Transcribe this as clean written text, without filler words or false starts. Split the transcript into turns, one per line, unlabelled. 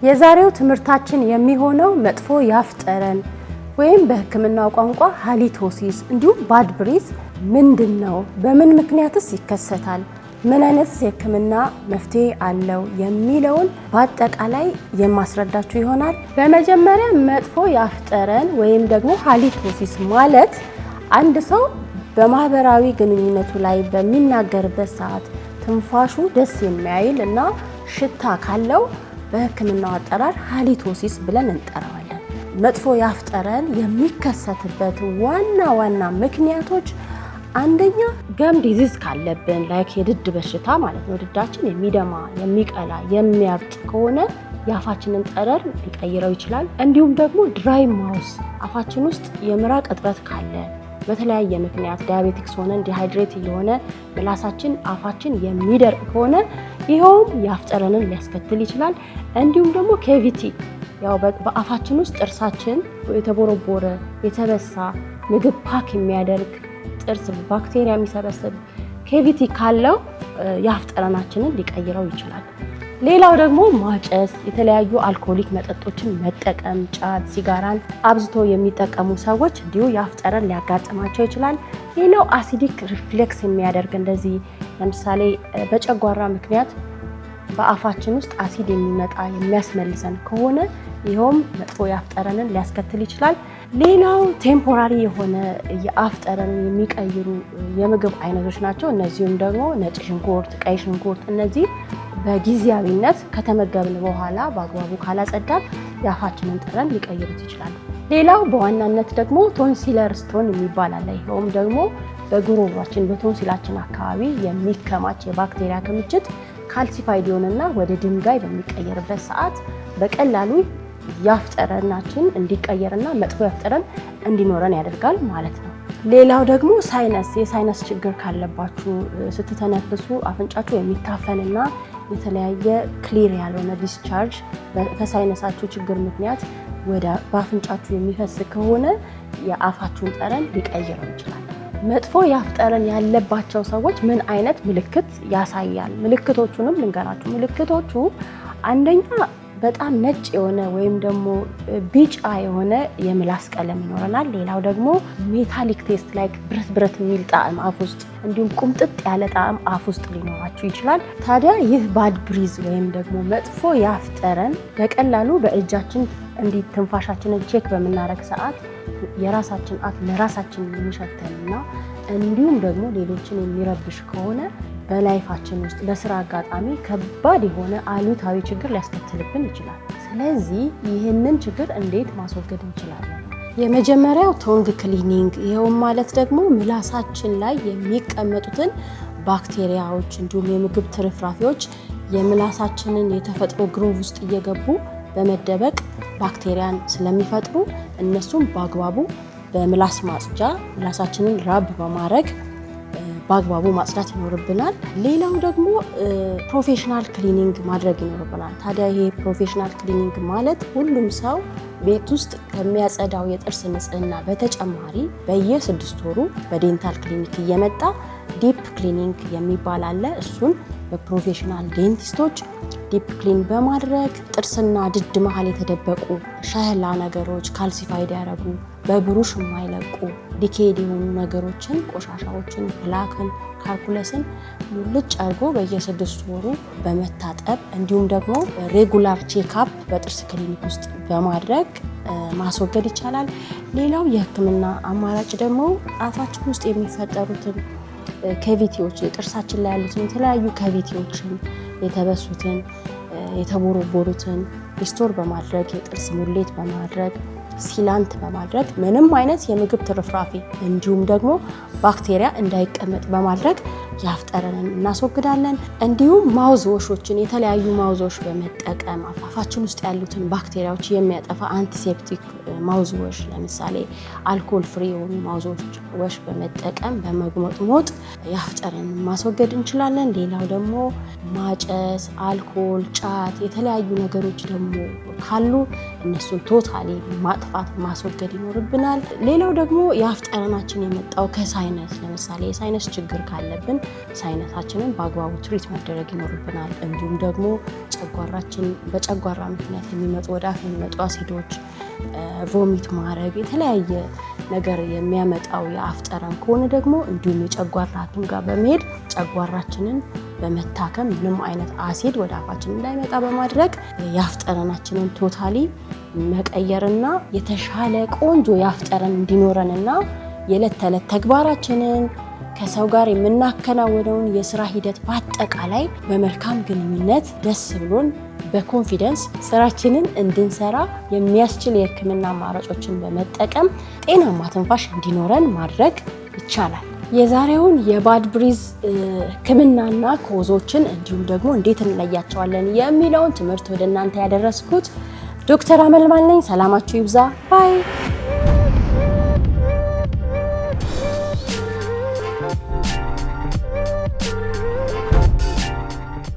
የዛሬው ትምህርታችን የሚሆነው መጥፎ የአፍ ጠረን ወይም በሕክምናው ቋንቋ ሃሊቶሲስ እንዲሁም ባድ ብሪዝ ምንድነው? በምን ምክንያትስ ይከሰታል? ምን አይነት የሕክምና መፍትሄ አለው የሚለውን በአጠቃላይ የማስረዳችሁ ይሆናል። በመጀመሪያ መጥፎ የአፍ ጠረን ወይም ደግሞ ሃሊቶሲስ ማለት አንድ ሰው በማህበራዊ ግንኙነቱ ላይ በሚናገርበት ሰዓት ትንፋሹ ደስ የማይል እና ሽታ ካለው በሕክምናው አጠራር ሃሊቶሲስ ብለን እንጠራዋለን። መጥፎ የአፍ ጠረን የሚከሰትበት ዋና ምክንያቶች አንደኛ ገም ዲዚዝ ካለብን ላይክ የድድ በሽታ ማለት ነው። ድዳችን የሚደማ የሚቀላ የሚያብጥ ከሆነ የአፋችንን ጠረን ሊቀይረው ይችላል። እንዲሁም ደግሞ ድራይ ማውስ አፋችን ውስጥ የምራቅ እጥረት ካለ በተለያየ ምክንያት ዳያቤቲክስ ሆነን ዲሃይድሬት የሆነ ምላሳችን አፋችን የሚደርቅ ከሆነ ይኸውም የአፍ ጠረንን ሊያስከትል ይችላል። እንዲሁም ደግሞ ኬቪቲ ያው በአፋችን ውስጥ ጥርሳችን የተቦረቦረ የተበሳ ምግብ ፓክ የሚያደርግ ጥርስ ባክቴሪያ የሚሰበስብ ኬቪቲ ካለው የአፍ ጠረናችንን ሊቀይረው ይችላል። ሌላው ደግሞ ማጨስ፣ የተለያዩ አልኮሊክ መጠጦችን መጠቀም፣ ጫት፣ ሲጋራን አብዝቶ የሚጠቀሙ ሰዎች እንዲሁ የአፍ ጠረን ሊያጋጥማቸው ይችላል። ሌላው አሲዲክ ሪፍሌክስ የሚያደርግ እንደዚህ ለምሳሌ በጨጓራ ምክንያት በአፋችን ውስጥ አሲድ የሚመጣ የሚያስመልሰን ከሆነ ይኸውም መጥፎ የአፍ ጠረንን ሊያስከትል ይችላል። ሌላው ቴምፖራሪ የሆነ የአፍ ጠረንን የሚቀይሩ የምግብ አይነቶች ናቸው። እነዚህም ደግሞ ነጭ ሽንኩርት፣ ቀይ ሽንኩርት እነዚህ በጊዜያዊነት ከተመገብን በኋላ በአግባቡ ካላጸዳን የአፋችንን ጠረን ሊቀይሩት ይችላሉ። ሌላው በዋናነት ደግሞ ቶንሲለር ስቶን የሚባል አለ። ይኸውም ደግሞ በጉሮሯችን በቶንሲላችን አካባቢ የሚከማች የባክቴሪያ ክምችት ካልሲፋይድ ይሆንና ወደ ድንጋይ በሚቀየርበት ሰዓት በቀላሉ የአፍ ጠረናችን እንዲቀየርና መጥፎ የአፍ ጠረን እንዲኖረን ያደርጋል ማለት ነው። ሌላው ደግሞ ሳይነስ፣ የሳይነስ ችግር ካለባችሁ ስትተነፍሱ አፍንጫችሁ የሚታፈንና የተለያየ ክሊር ያልሆነ ዲስቻርጅ ከሳይነሳችሁ ችግር ምክንያት በአፍንጫችሁ የሚፈስ ከሆነ የአፋችሁን ጠረን ሊቀይረው ይችላል። መጥፎ የአፍ ጠረን ያለባቸው ሰዎች ምን አይነት ምልክት ያሳያል? ምልክቶቹንም ልንገራችሁ። ምልክቶቹ አንደኛ በጣም ነጭ የሆነ ወይም ደግሞ ቢጫ የሆነ የምላስ ቀለም ይኖረናል። ሌላው ደግሞ ሜታሊክ ቴስት ላይክ ብረት የሚል ጣዕም አፍ ውስጥ እንዲሁም ቁምጥጥ ያለ ጣዕም አፍ ውስጥ ሊኖራችሁ ይችላል። ታዲያ ይህ ባድ ብሪዝ ወይም ደግሞ መጥፎ የአፍ ጠረን በቀላሉ በእጃችን እንዲህ ትንፋሻችንን ቼክ በምናደርግ ሰዓት የራሳችን አፍ ለራሳችን የሚሸተንና እንዲሁም ደግሞ ሌሎችን የሚረብሽ ከሆነ በላይፋችን ውስጥ በስራ አጋጣሚ ከባድ የሆነ አሉታዊ ችግር ሊያስከትልብን ይችላል። ስለዚህ ይህንን ችግር እንዴት ማስወገድ እንችላለን? የመጀመሪያው ቶንግ ክሊኒንግ፣ ይኸውም ማለት ደግሞ ምላሳችን ላይ የሚቀመጡትን ባክቴሪያዎች እንዲሁም የምግብ ትርፍራፊዎች የምላሳችንን የተፈጥሮ ግሮቭ ውስጥ እየገቡ በመደበቅ ባክቴሪያን ስለሚፈጥሩ እነሱም በአግባቡ በምላስ ማጽጃ ምላሳችንን ራብ በማድረግ በአግባቡ ማጽዳት ይኖርብናል። ሌላው ደግሞ ፕሮፌሽናል ክሊኒንግ ማድረግ ይኖርብናል። ታዲያ ይሄ ፕሮፌሽናል ክሊኒንግ ማለት ሁሉም ሰው ቤት ውስጥ ከሚያጸዳው የጥርስ ንጽህና በተጨማሪ በየ6 ወሩ በዴንታል ክሊኒክ እየመጣ ዲፕ ክሊኒንግ የሚባል አለ። እሱን በፕሮፌሽናል ዴንቲስቶች ዲፕ ክሊን በማድረግ ጥርስና ድድ መሀል የተደበቁ ሸህላ ነገሮች ካልሲፋይድ ያደረጉ በብሩሽ የማይለቁ ዲኬድ የሆኑ ነገሮችን ቆሻሻዎችን፣ ፕላክን፣ ካልኩለስን ሙልጭ አድርጎ በየ6 ወሩ በመታጠብ እንዲሁም ደግሞ ሬጉላር ቼክአፕ በጥርስ ክሊኒክ ውስጥ በማድረግ ማስወገድ ይቻላል። ሌላው የህክምና አማራጭ ደግሞ አፋችን ውስጥ የሚፈጠሩትን ካቪቲዎች ጥርሳችን ላይ ያሉትን የተለያዩ ካቪቲዎችን የተበሱትን የተቦረቦሩትን ሪስቶር በማድረግ የጥርስ ሙሌት በማድረግ ሲላንት በማድረግ ምንም አይነት የምግብ ትርፍራፊ እንዲሁም ደግሞ ባክቴሪያ እንዳይቀመጥ በማድረግ የአፍ ጠረንን እናስወግዳለን። እንዲሁም ማውዝዎሾችን የተለያዩ ማውዝዎች በመጠቀም አፋችን ውስጥ ያሉትን ባክቴሪያዎች የሚያጠፋ አንቲሴፕቲክ ማውዝዎሽ ለምሳሌ አልኮል ፍሪ የሆኑ ማውዝዎች በመጠቀም በመግሞጥሞጥ የአፍ ጠረንን ማስወገድ እንችላለን። ሌላው ደግሞ ማጨስ፣ አልኮል፣ ጫት የተለያዩ ነገሮች ደግሞ ካሉ እነሱን ቶታሊ ማጥፋት ማስወገድ ይኖርብናል። ሌላው ደግሞ የአፍ ጠረናችን የመጣው ከሳይነስ ለምሳሌ የሳይነስ ችግር ካለብን ሳይነሳችንን በአግባቡ ትሪት መደረግ ይኖርብናል። እንዲሁም ደግሞ በጨጓራ ምክንያት የሚመጡ ወደ አፍ የሚመጡ አሲዶች፣ ቮሚት ማድረግ፣ የተለያየ ነገር የሚያመጣው የአፍ ጠረን ከሆነ ደግሞ እንዲሁም የጨጓራ ሐኪም ጋር በመሄድ ጨጓራችንን በመታከም ምንም አይነት አሲድ ወደ አፋችን እንዳይመጣ በማድረግ የአፍ ጠረናችንን ቶታሊ መቀየርና የተሻለ ቆንጆ የአፍ ጠረን እንዲኖረንና የዕለት ተዕለት ተግባራችንን ከሰው ጋር የምናከናውነውን የስራ ሂደት በአጠቃላይ በመልካም ግንኙነት ደስ ብሎን በኮንፊደንስ ስራችንን እንድንሰራ የሚያስችል የህክምና አማራጮችን በመጠቀም ጤናማ ትንፋሽ እንዲኖረን ማድረግ ይቻላል። የዛሬውን የባድ ብሪዝ ህክምናና ኮዞችን እንዲሁም ደግሞ እንዴት እንለያቸዋለን የሚለውን ትምህርት ወደ እናንተ ያደረስኩት ዶክተር አመልማል ነኝ። ሰላማችሁ ይብዛ ባይ